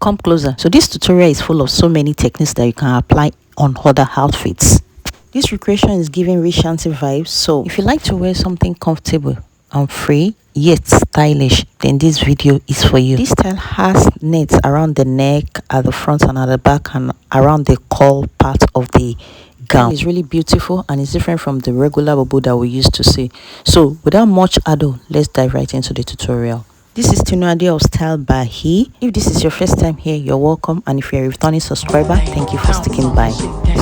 come closer. So this tutorial is full of so many techniques that you can apply on other outfits. This recreation is giving rich shanty vibes, so if you like to wear something comfortable and free yet stylish, then this video is for you. This style has nets around the neck, at the front and at the back, and around the collar part of the gown. It's really beautiful and it's different from the regular bubu that we used to see. So without much ado, let's dive right into the tutorial. This is Trendy of Style by He. If this is your first time here, you're welcome, and if you're a returning subscriber, thank you for sticking by.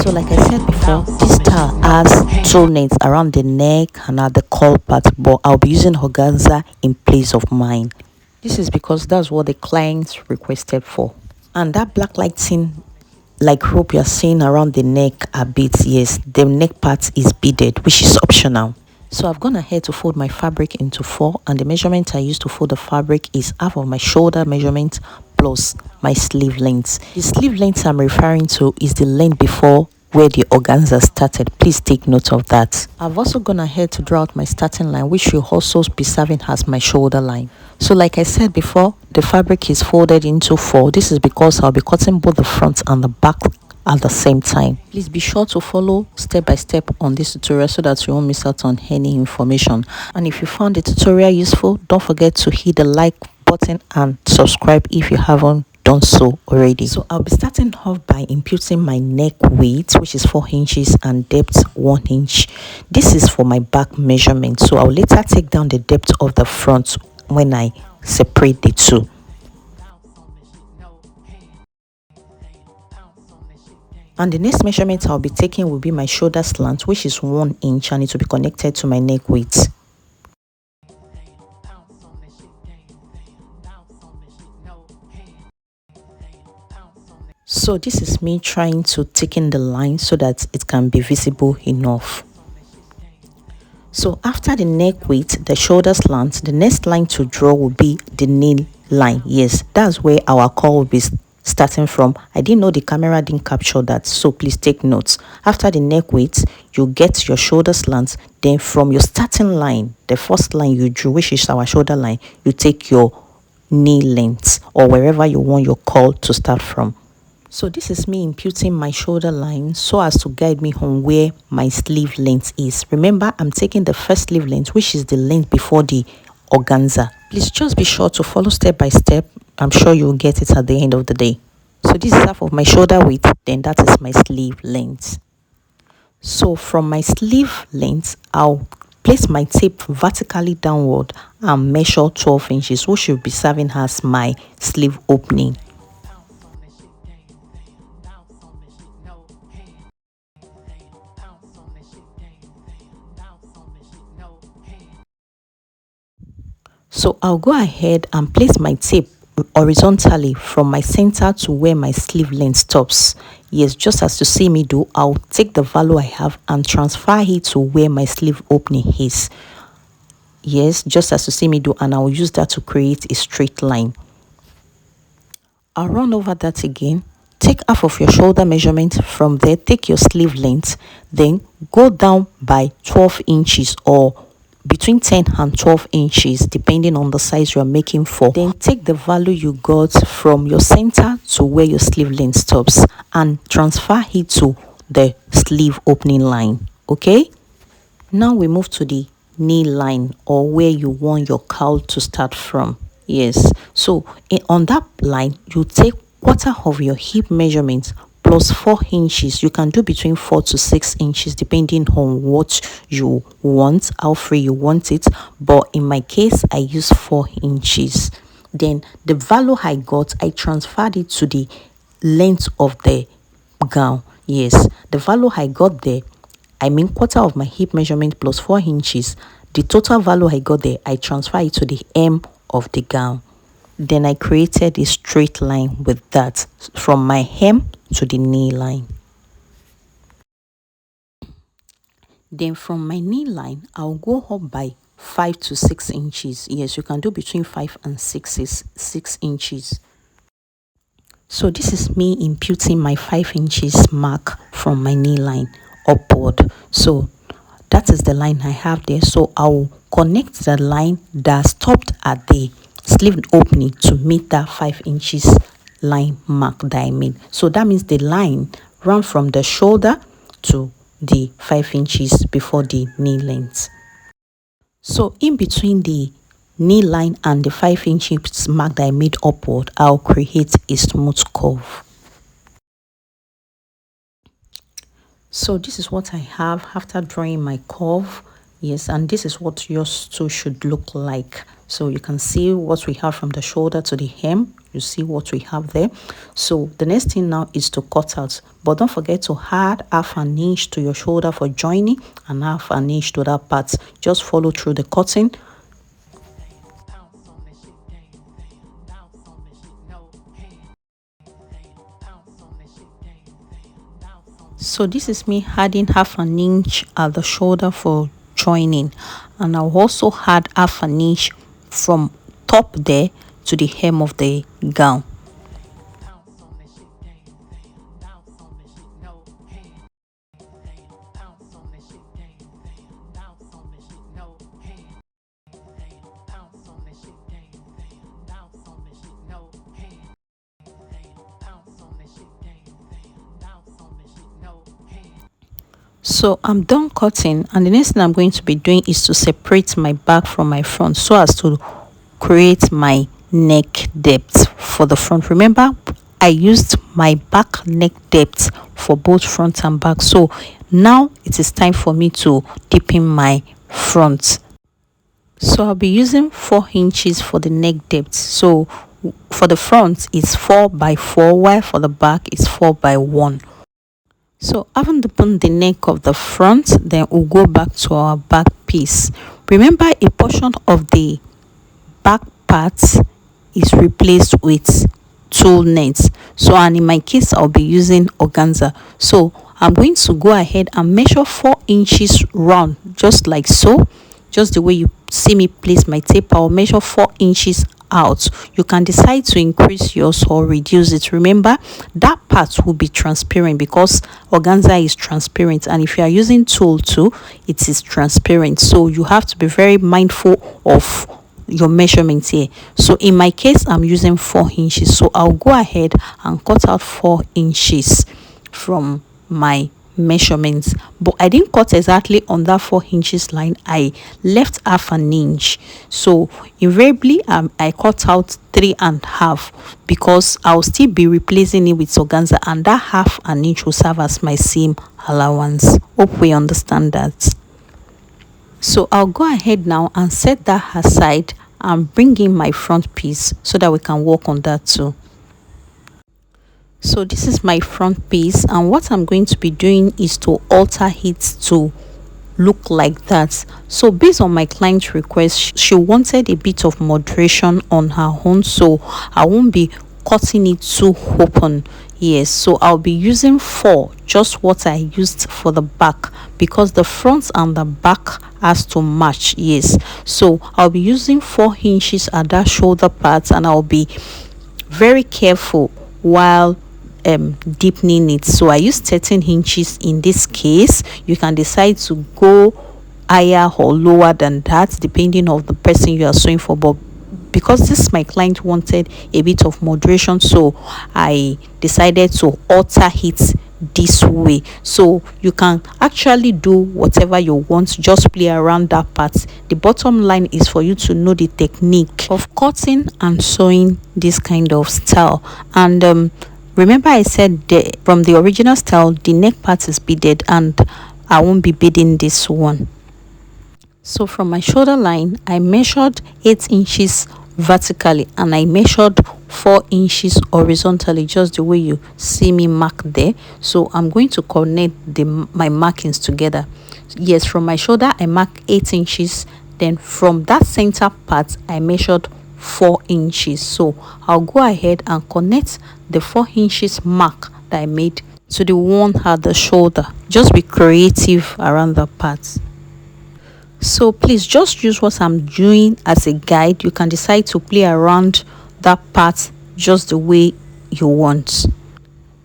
So like I said before, this style has two nets around the neck and at the collar part, but I'll be using Organza in place of mine. This is because that's what the clients requested for. And that black lighting like rope you're seeing around the neck are beads. Yes, the neck part is beaded, which is optional. So I've gone ahead to fold my fabric into 4, and the measurement I used to fold the fabric is half of my shoulder measurement plus my sleeve length. The sleeve length I'm referring to is the length before where the organza started. Please take note of that. I've also gone ahead to draw out my starting line, which will also be serving as my shoulder line. So like I said before, the fabric is folded into 4. This is because I'll be cutting both the front and the back at the same time. Please be sure to follow step by step on this tutorial so that you won't miss out on any information. And if you found the tutorial useful, don't forget to hit the like button and subscribe if you haven't done so already. So I'll be starting off by imputing my neck width, which is 4 inches, and depth 1 inch. This is for my back measurement, so I'll later take down the depth of the front when I separate the two. And the next measurement I'll be taking will be my shoulder slant, which is 1 inch, and it will be connected to my neck width. So this is me trying to take in the line so that it can be visible enough. So after the neck width, the shoulder slant, the next line to draw will be the knee line. Yes, that's where our curl will be starting from. I didn't know the camera didn't capture that, so please take notes. After the neck width, you get your shoulder slant. Then from your starting line, the first line you drew, which is our shoulder line, you take your knee length or wherever you want your curl to start from. So this is me imputing my shoulder line so as to guide me on where my sleeve length is. Remember, I'm taking the first sleeve length, which is the length before the organza. Please just be sure to follow step by step. I'm sure you'll get it at the end of the day. So this is half of my shoulder width, then that is my sleeve length. So from my sleeve length, I'll place my tape vertically downward and measure 12 inches, which will be serving as my sleeve opening. So I'll go ahead and place my tape horizontally from my center to where my sleeve length stops. Yes, just as you see me do, I'll take the value I have and transfer it to where my sleeve opening is. Yes, just as you see me do, and I'll use that to create a straight line. I'll run over that again. Take half of your shoulder measurement. From there, take your sleeve length, then go down by 12 inches or between 10 and 12 inches depending on the size you are making for. Then take the value you got from your center to where your sleeve length stops and transfer it to the sleeve opening line. Okay, now we move to the knee line, or where you want your cowl to start from. Yes, so on that line you take quarter of your hip measurement plus 4 inches. You can do between 4 to 6 inches depending on what you want, how free you want it, but in my case I use 4 inches. Then the value I got, I transferred it to the length of the gown. Yes, the value I got there, I mean quarter of my hip measurement plus 4 inches, the total value I got there, I transfer it to the hem of the gown. Then I created a straight line with that from my hem to the knee line. Then from my knee line, I'll go up by 5 to 6 inches. Yes, you can do between 5 and 6 inches. So this is me imputing my 5 inches mark from my knee line upward. So that is the line I have there. So I'll connect the line that stopped at the sleeve opening to meet that 5 inches line mark that I made. So that means the line ran from the shoulder to the 5 inches before the knee length. So in between the knee line and the 5 inches mark that I made upward, I'll create a smooth curve. So this is what I have after drawing my curve. Yes, and this is what yours too should look like. So you can see what we have from the shoulder to the hem. You see what we have there. So the next thing now is to cut out, but don't forget to add half an inch to your shoulder for joining and half an inch to that part. Just follow through the cutting. So this is me adding half an inch at the shoulder for joining, and I'll also add half an inch from top there to the hem of the gown. So I'm done cutting, and the next thing I'm going to be doing is to separate my back from my front so as to create my neck depth for the front. Remember, I used my back neck depth for both front and back. So now it is time for me to deepen my front. So I'll be using 4 inches for the neck depth. So for the front it's 4 by 4, while for the back it's 4 by 1. So having deepened the neck of the front, then we'll go back to our back piece. Remember, a portion of the back part is replaced with tulle nets. So, and in my case I'll be using organza. So I'm going to go ahead and measure 4 inches round, just like so. Just the way you see me place my tape, I'll measure 4 inches out. You can decide to increase yours or reduce it. Remember, that part will be transparent because organza is transparent, and if you are using tulle too, it is transparent. So you have to be very mindful of your measurements here. So in my case I'm using 4 inches, so I'll go ahead and cut out 4 inches from my measurements, but I didn't cut exactly on that 4 inches line. I left half an inch. So invariably I cut out 3.5 because I'll still be replacing it with organza, and that half an inch will serve as my seam allowance. Hope we understand that. So I'll go ahead now and set that aside and bring in my front piece so that we can work on that too. So this is my front piece, and what I'm going to be doing is to alter it to look like that. So based on my client's request, she wanted a bit of moderation on her own, so I won't be cutting it too open. Yes, so I'll be using 4, just what I used for the back, because the front and the back has to match. Yes, so I'll be using 4 inches at that shoulder part, and I'll be very careful while deepening it. So I use 13 inches in this case. You can decide to go higher or lower than that depending on the person you are sewing for, but because this my client wanted a bit of moderation, so I decided to alter it this way. So you can actually do whatever you want, just play around that part. The bottom line is for you to know the technique of cutting and sewing this kind of style. And remember I said from the original style the neck part is beaded, and I won't be beading this one. So from my shoulder line I measured 8 inches vertically, and I measured 4 inches horizontally, just the way you see me mark there. So I'm going to connect my markings together. Yes, from my shoulder I mark 8 inches, then from that center part I measured 4 inches. So I'll go ahead and connect the 4 inches mark that I made to the one at the shoulder. Just be creative around the part. So please just use what I'm doing as a guide. You can decide to play around that part just the way you want.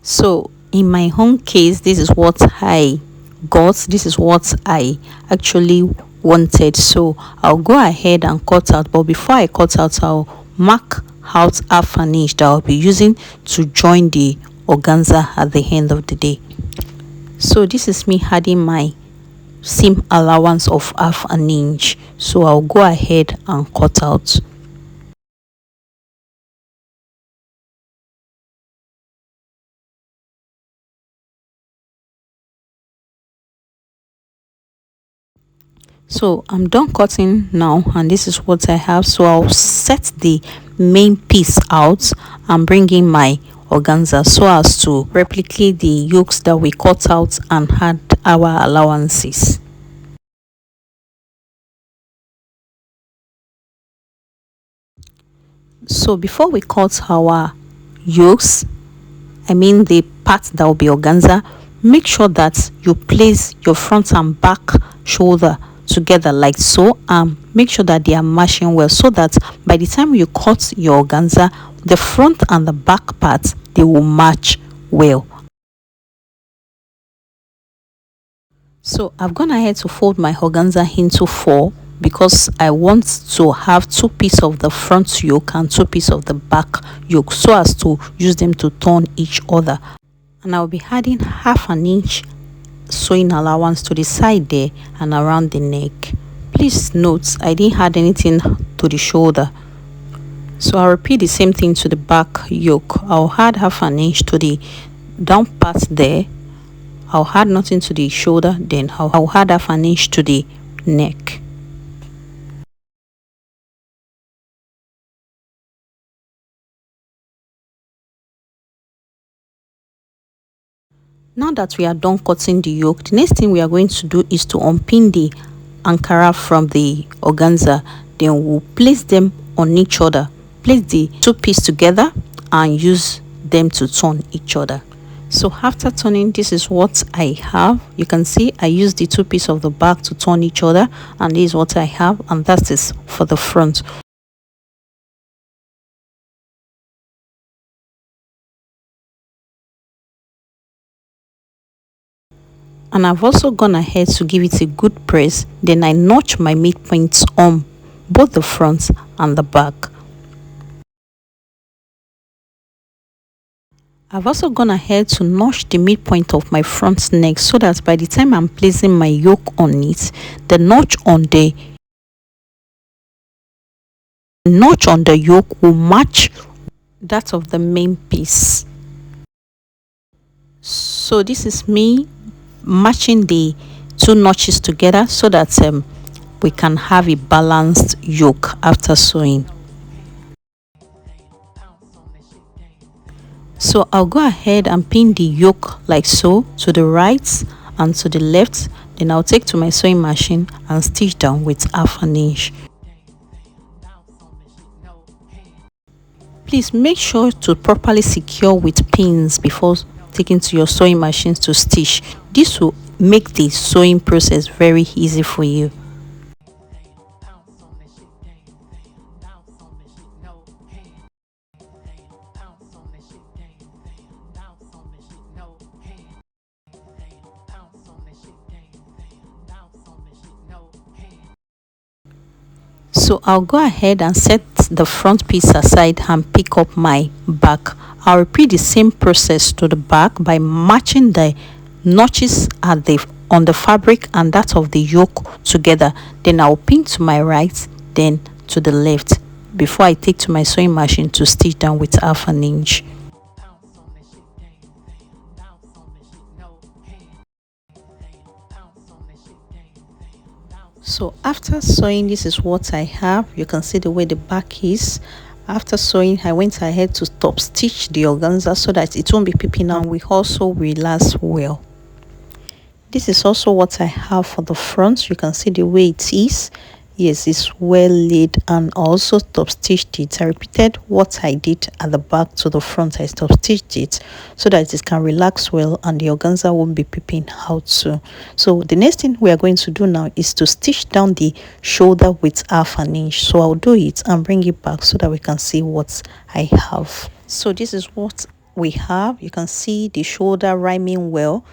So in my own case, this is what I got. This is what I actually wanted. So I'll go ahead and cut out, but before I cut out I'll mark out half an inch that I'll be using to join the organza at the end of the day. So this is me adding my seam allowance of half an inch, so I'll go ahead and cut out. So I'm done cutting now, and this is what I have. So I'll set the main piece out and bring in my organza so as to replicate the yokes that we cut out and add our allowances. So before we cut our yokes, I mean the part that will be organza, make sure that you place your front and back shoulder together like so, and make sure that they are matching well, so that by the time you cut your organza, the front and the back parts, they will match well. So I've gone ahead to fold my organza into four because I want to have two pieces of the front yoke and two pieces of the back yoke, so as to use them to turn each other. And I'll be adding half an inch sewing allowance to the side there and around the neck. Please note I didn't add anything to the shoulder, so I'll repeat the same thing to the back yoke. I'll add half an inch to the down part there. I'll add nothing to the shoulder, then I'll add half an inch to the neck. Now that we are done cutting the yoke, the next thing we are going to do is to unpin the ankara from the organza. Then we'll place them on each other. Place the two pieces together and use them to turn each other. So after turning, this is what I have. You can see I use the two pieces of the back to turn each other, and this is what I have, and that is for the front. And I've also gone ahead to give it a good press. Then I notch my midpoints on both the front and the back. I've also gone ahead to notch the midpoint of my front neck, so that by the time I'm placing my yoke on it, the notch on the yoke will match that of the main piece. So this is me matching the two notches together so that we can have a balanced yoke after sewing. So I'll go ahead and pin the yoke like so to the right and to the left. Then I'll take to my sewing machine and stitch down with half an inch. Please make sure to properly secure with pins before taking to your sewing machines to stitch. This will make the sewing process very easy for you. So I'll go ahead and set the front piece aside and pick up my back. I'll repeat the same process to the back by matching the notches at on the fabric and that of the yoke together. Then I'll pin to my right, then to the left, before I take to my sewing machine to stitch down with half an inch. So after sewing, this is what I have. You can see the way the back is. After sewing, I went ahead to top stitch the organza so that it won't be peeping out. We also relax well. This is also what I have for the front. You can see the way it is. Yes, it's well laid, and also top stitched it. I repeated what I did at the back to the front. I top stitched it so that it can relax well and the organza won't be peeping out too. So the next thing we are going to do now is to stitch down the shoulder with half an inch. So I'll do it and bring it back so that we can see what I have. So this is what we have. You can see the shoulder rhyming well,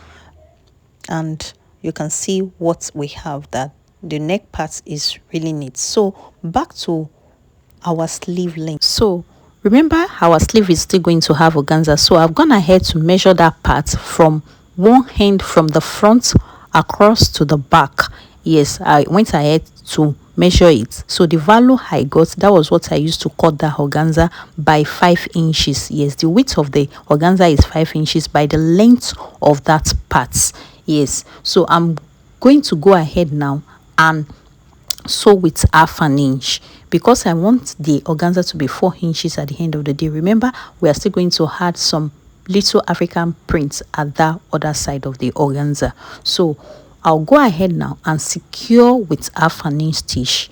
and you can see what we have, that the neck part is really neat. So back to our sleeve length. So Remember, our sleeve is still going to have organza, so I've gone ahead to measure that part from one end from the front across to the back. Yes, I went ahead to measure it. So the value I got, that was what I used to cut that organza by 5 inches. Yes, the width of the organza is 5 inches by the length of that part. Yes, so I'm going to go ahead now and sew with half an inch, because I want the organza to be 4 inches at the end of the day. Remember, we are still going to add some little African prints at that other side of the organza. So I'll go ahead now and secure with half an inch stitch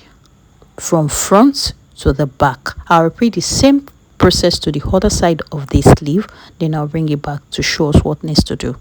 from front to the back. I'll repeat the same process to the other side of the sleeve, then I'll bring it back to show us what needs to do.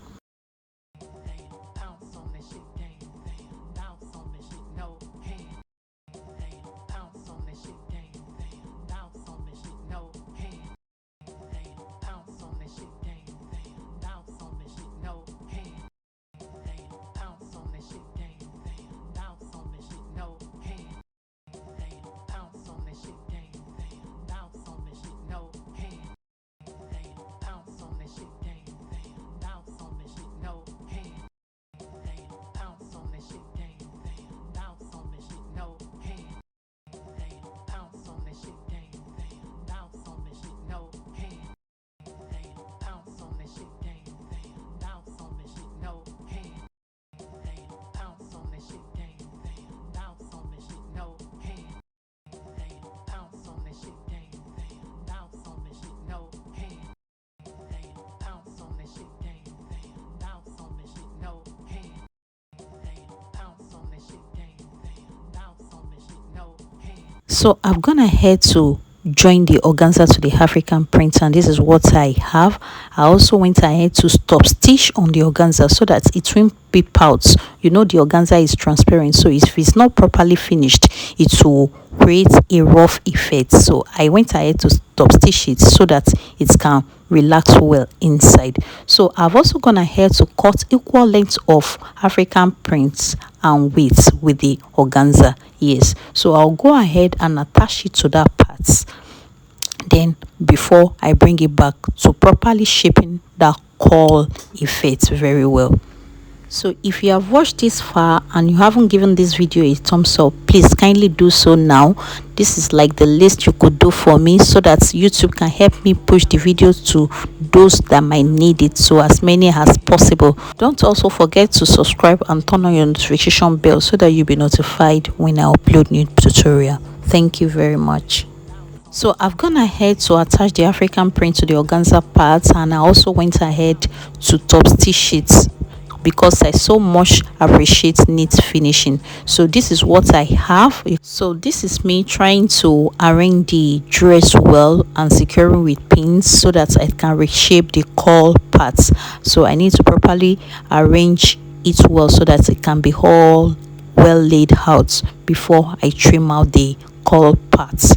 So I've gone ahead to join the organza to the African print, and this is what I have. I also went ahead to stop stitch on the organza so that it won't peep out. You know, the organza is transparent, so if it's not properly finished, it will create a rough effect. So I went ahead to stop stitch it so that it can relax well inside. So I've also gone ahead to cut equal length of African prints and width with the organza. Yes, so I'll go ahead and attach it to that part, then before I bring it back to properly shaping that curl effect very well. So if you have watched this far and you haven't given this video a thumbs up, please kindly do so now. This is like the least you could do for me, so that YouTube can help me push the videos to those that might need it, so as many as possible. Don't also forget to subscribe and turn on your notification bell so that you'll be notified when I upload new tutorial. Thank you very much. So I've gone ahead to attach the African print to the organza part, and I also went ahead to top stitch it because I so much appreciate neat finishing. So this is what I have. So this is me trying to arrange the dress well and securing with pins so that I can reshape the curl parts. So I need to properly arrange it well so that it can be all well laid out before I trim out the curl parts.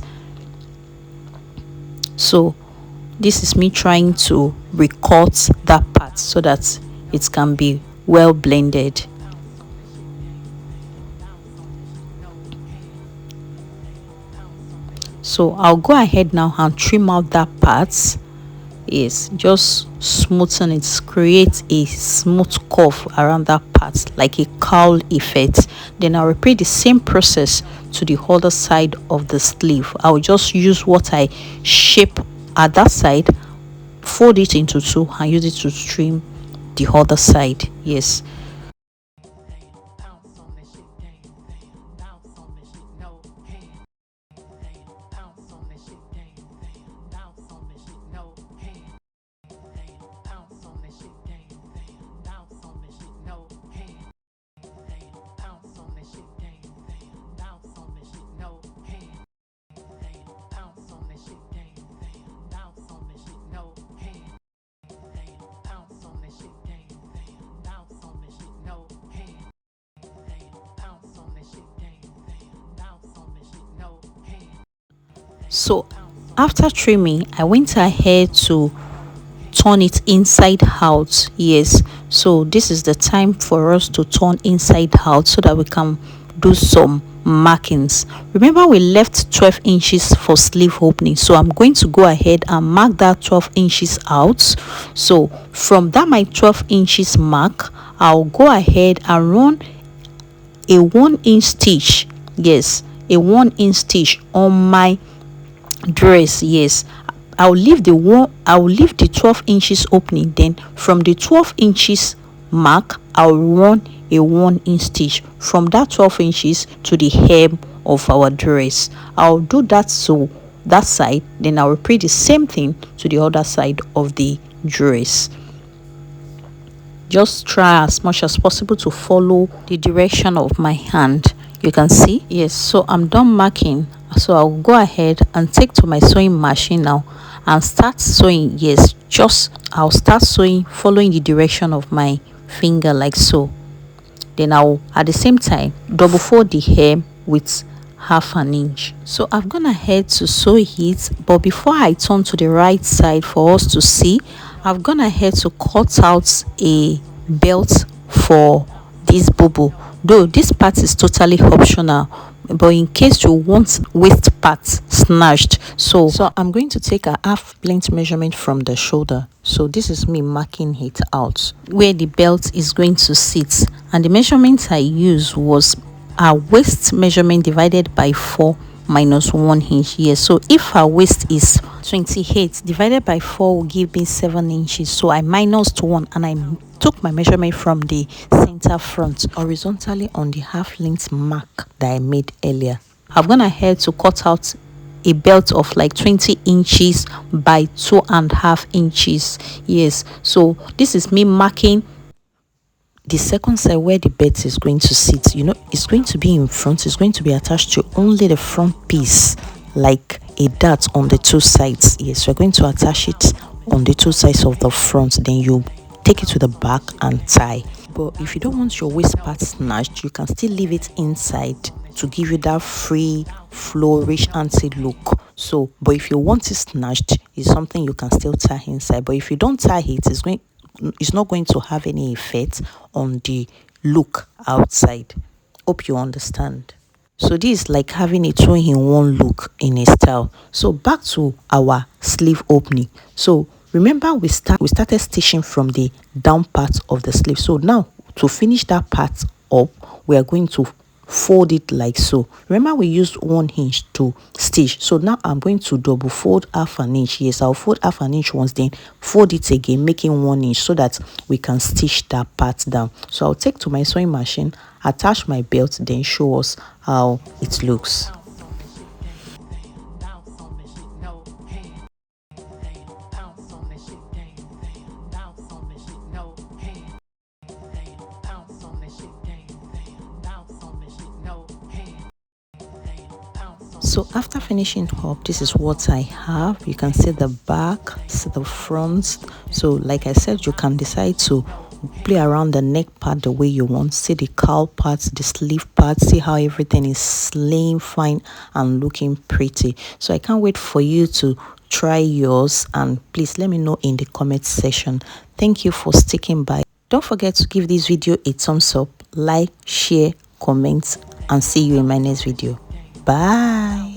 So this is me trying to recut that part so that it can be well blended. So I'll go ahead now and trim out that part. Yes, just smoothen it, create a smooth curve around that part like a cowl effect. Then I'll repeat the same process to the other side of the sleeve. I'll just use what I shape at that side, fold it into two and use it to trim the other side. Yes. So after trimming, I went ahead to turn it inside out. Yes, so this is the time for us to turn inside out so that we can do some markings. Remember, we left 12 inches for sleeve opening, so I'm going to go ahead and mark that 12 inches out. So from that my 12 inches mark, I'll go ahead and run a 1-inch stitch. Yes, a 1-inch stitch on my dress. Yes, I'll leave the 12 inches opening. Then from the 12 inches mark, I'll run a 1-inch stitch from that 12 inches to the hem of our dress. I'll do that so that side, then I'll repeat the same thing to the other side of the dress. Just try as much as possible to follow the direction of my hand. You can see, yes. So I'm done marking, so I'll go ahead and take to my sewing machine now and start sewing. Yes, just I'll start sewing following the direction of my finger, like so. Then I'll at the same time double fold the hem with 1/2 inch. So I've gone ahead to sew it, but before I turn to the right side for us to see, I've gone ahead to cut out a belt for this bubu. Though this part is totally optional, but in case you want waist part snatched, so I'm going to take a half length measurement from the shoulder. So this is me marking it out where the belt is going to sit, and the measurement I used was our waist measurement divided by 4 minus 1 inch here. So if our waist is 28 divided by 4 will give me 7 inches, so I minused 1 and I took my measurement from the center front horizontally on the half length mark that I made earlier. I've gone ahead to cut out a belt of like 20 inches by 2.5 inches. Yes, so this is me marking the second side where the belt is going to sit. You know, it's going to be in front, it's going to be attached to only the front piece, like a dart on the 2 sides. Yes, we're going to attach it on the 2 sides of the front, then you take it to the back and tie. But if you don't want your waist part snatched, you can still leave it inside to give you that free flourish anti look. So but if you want it snatched, it's something you can still tie inside. But if you don't tie it, it's not going to have any effect on the look outside. Hope you understand. So this is like having a 2-in-1 look in a style. So back to our sleeve opening. So remember we started stitching from the down part of the sleeve. So now to finish that part up, we are going to fold it like so. Remember we used 1 inch to stitch, so now I'm going to double fold 1/2 inch. Yes, I'll fold 1/2 inch once, then fold it again, making 1 inch so that we can stitch that part down. So I'll take to my sewing machine, attach my belt, then show us how it looks. So after finishing up, this is what I have. You can see the back, see the front. So like I said, you can decide to play around the neck part the way you want. See the cowl parts, the sleeve part, see how everything is slim, fine and looking pretty. So I can't wait for you to try yours, and please let me know in the comment section. Thank you for sticking by. Don't forget to give this video a thumbs up, like, share, comment, and see you in my next video. Bye.